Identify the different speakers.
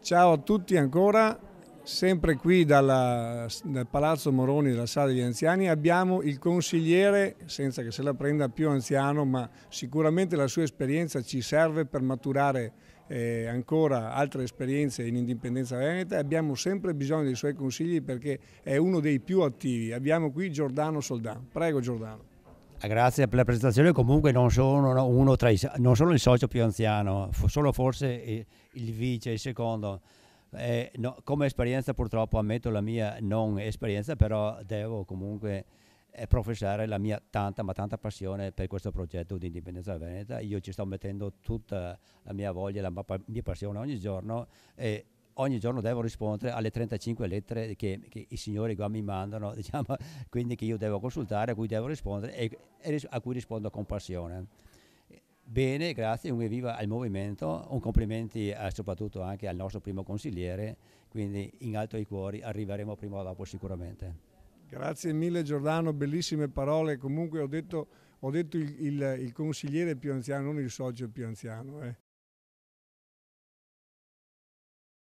Speaker 1: Ciao a tutti ancora, sempre qui dal Palazzo Moroni, della Sala degli Anziani, abbiamo il consigliere, senza che se la prenda più anziano, ma sicuramente la sua esperienza ci serve per maturare ancora altre esperienze in Indipendenza Veneta e abbiamo sempre bisogno dei suoi consigli perché è uno dei più attivi. Abbiamo qui Giordano Soldan. Prego Giordano.
Speaker 2: Grazie per la presentazione. Comunque non sono uno non sono il socio più anziano, solo forse il vice, il secondo. No, come esperienza purtroppo ammetto la mia non esperienza, però devo comunque professare la mia tanta passione per questo progetto di Indipendenza Veneta. Io ci sto mettendo tutta la mia voglia, la mia passione ogni giorno e ogni giorno devo rispondere alle 35 lettere che i signori qua mi mandano, diciamo, quindi che io devo consultare, a cui devo rispondere e a cui rispondo con passione. Bene, grazie, un evviva al movimento, un complimenti soprattutto anche al nostro primo consigliere, quindi in alto ai cuori arriveremo prima o dopo sicuramente.
Speaker 1: Grazie mille Giordano, bellissime parole. Comunque ho detto il consigliere più anziano, non il socio più anziano.